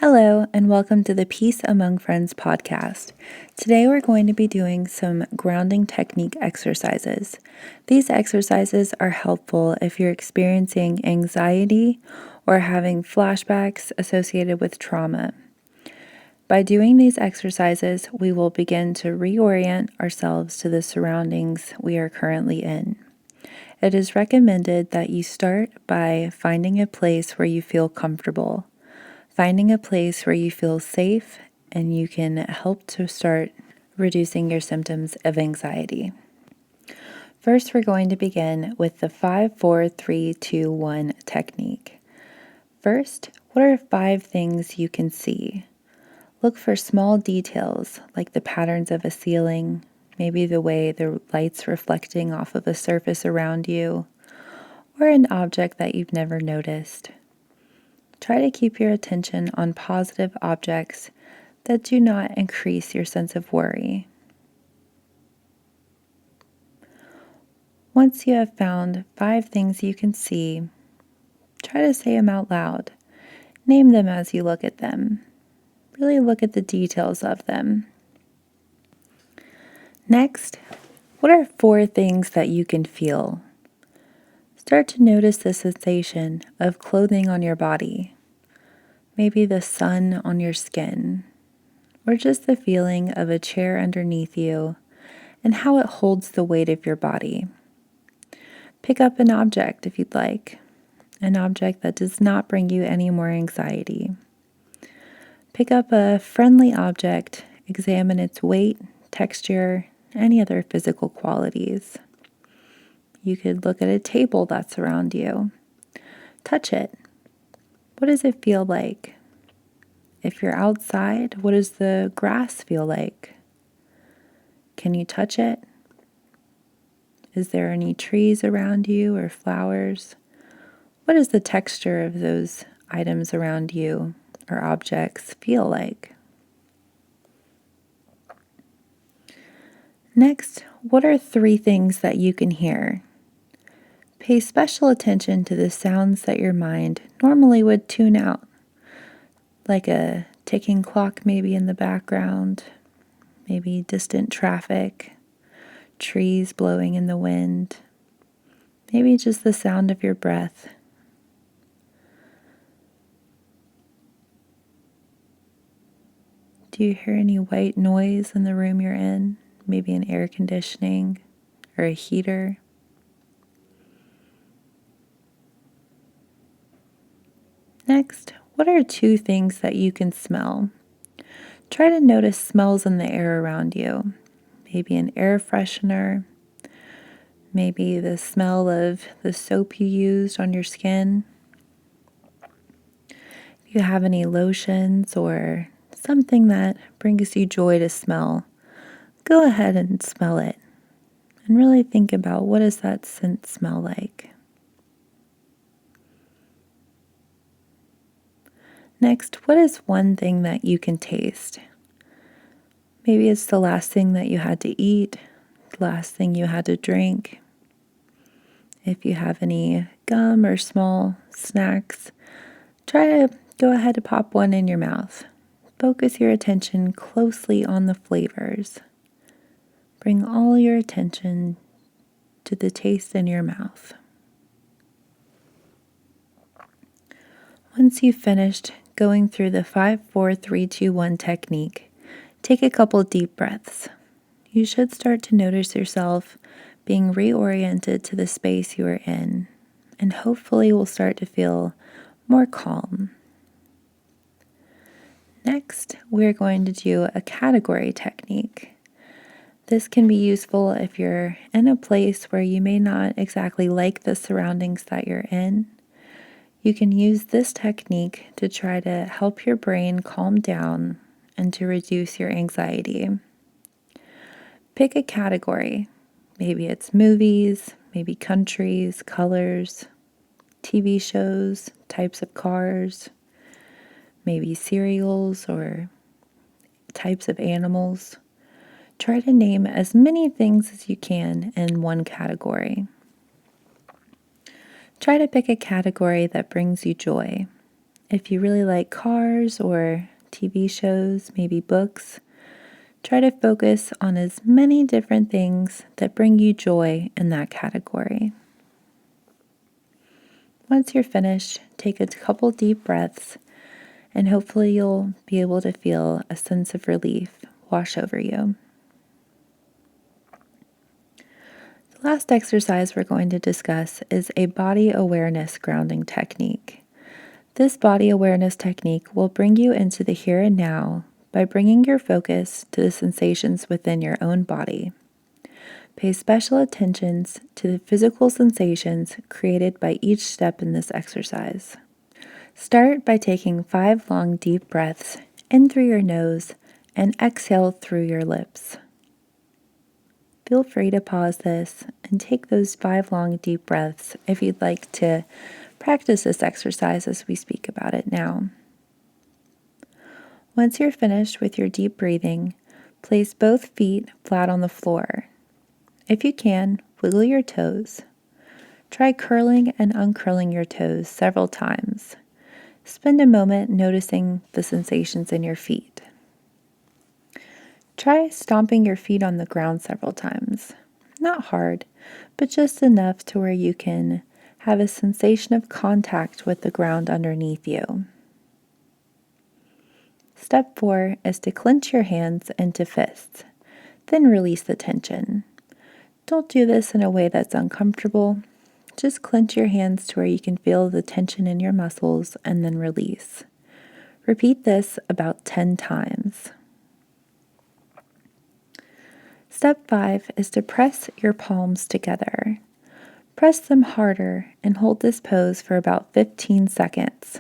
Hello, and welcome to the Peace Among Friends podcast. Today we're going to be doing some grounding technique exercises. These exercises are helpful if you're experiencing anxiety or having flashbacks associated with trauma. By doing these exercises, we will begin to reorient ourselves to the surroundings we are currently in. It is recommended that you start by finding a place where you feel comfortable. Finding a place where you feel safe and you can help to start reducing your symptoms of anxiety. First, we're going to begin with the 5-4-3-2-1 technique. First, what are 5 things you can see? Look for small details like the patterns of a ceiling, maybe the way the light's reflecting off of a surface around you, or an object that you've never noticed. Try to keep your attention on positive objects that do not increase your sense of worry. Once you have found 5 things you can see, try to say them out loud. Name them as you look at them. Really look at the details of them. Next, what are 4 things that you can feel? Start to notice the sensation of clothing on your body, maybe the sun on your skin, or just the feeling of a chair underneath you and how it holds the weight of your body. Pick up an object if you'd like, an object that does not bring you any more anxiety. Pick up a friendly object, examine its weight, texture, any other physical qualities. You could look at a table that's around you. Touch it. What does it feel like? If you're outside, what does the grass feel like? Can you touch it? Is there any trees around you or flowers? What does the texture of those items around you or objects feel like? Next, what are 3 things that you can hear? Pay special attention to the sounds that your mind normally would tune out, like a ticking clock maybe in the background, maybe distant traffic, trees blowing in the wind, maybe just the sound of your breath. Do you hear any white noise in the room you're in? Maybe an air conditioning or a heater? Next, what are 2 things that you can smell? Try to notice smells in the air around you. Maybe an air freshener, maybe the smell of the soap you used on your skin. If you have any lotions or something that brings you joy to smell, go ahead and smell it and really think about what does that scent smell like. Next, what is one thing that you can taste? Maybe it's the last thing that you had to eat, the last thing you had to drink. If you have any gum or small snacks, try to go ahead and pop one in your mouth. Focus your attention closely on the flavors. Bring all your attention to the taste in your mouth. Once you've finished going through the 5-4-3-2-1 technique, take a couple deep breaths. You should start to notice yourself being reoriented to the space you are in, and hopefully will start to feel more calm. Next, we're going to do a category technique. This can be useful if you're in a place where you may not exactly like the surroundings that you're in. You can use this technique to try to help your brain calm down and to reduce your anxiety. Pick a category. Maybe it's movies, maybe countries, colors, TV shows, types of cars, maybe cereals or types of animals. Try to name as many things as you can in one category. Try to pick a category that brings you joy. If you really like cars or TV shows, maybe books, try to focus on as many different things that bring you joy in that category. Once you're finished, take a couple deep breaths, and hopefully you'll be able to feel a sense of relief wash over you. The last exercise we're going to discuss is a body awareness grounding technique. This body awareness technique will bring you into the here and now by bringing your focus to the sensations within your own body. Pay special attention to the physical sensations created by each step in this exercise. Start by taking 5 long deep breaths in through your nose and exhale through your lips. Feel free to pause this and take those 5 long deep breaths if you'd like to practice this exercise as we speak about it now. Once you're finished with your deep breathing, place both feet flat on the floor. If you can, wiggle your toes. Try curling and uncurling your toes several times. Spend a moment noticing the sensations in your feet. Try stomping your feet on the ground several times. Not hard, but just enough to where you can have a sensation of contact with the ground underneath you. Step 4 is to clench your hands into fists, then release the tension. Don't do this in a way that's uncomfortable. Just clench your hands to where you can feel the tension in your muscles and then release. Repeat this about 10 times. Step 5 is to press your palms together. Press them harder and hold this pose for about 15 seconds.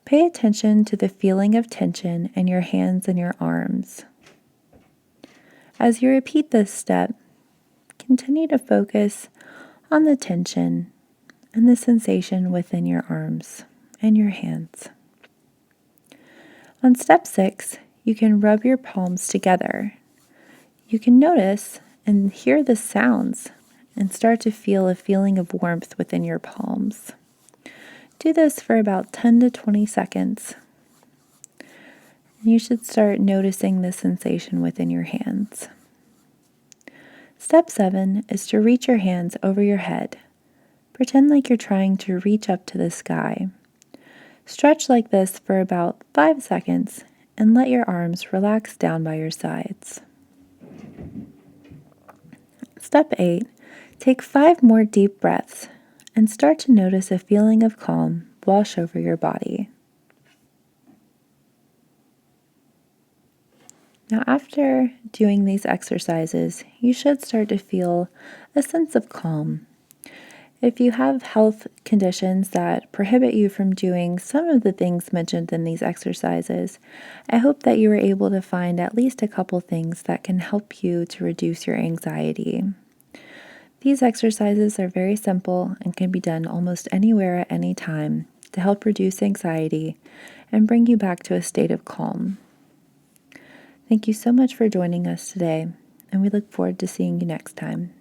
Pay attention to the feeling of tension in your hands and your arms. As you repeat this step, continue to focus on the tension and the sensation within your arms and your hands. On step 6, you can rub your palms together. You can notice and hear the sounds and start to feel a feeling of warmth within your palms. Do this for about 10 to 20 seconds. And you should start noticing the sensation within your hands. Step 7 is to reach your hands over your head. Pretend like you're trying to reach up to the sky. Stretch like this for about 5 seconds and let your arms relax down by your sides. Step 8, take 5 more deep breaths and start to notice a feeling of calm wash over your body. Now, after doing these exercises, you should start to feel a sense of calm. If you have health conditions that prohibit you from doing some of the things mentioned in these exercises, I hope that you were able to find at least a couple things that can help you to reduce your anxiety. These exercises are very simple and can be done almost anywhere at any time to help reduce anxiety and bring you back to a state of calm. Thank you so much for joining us today, and we look forward to seeing you next time.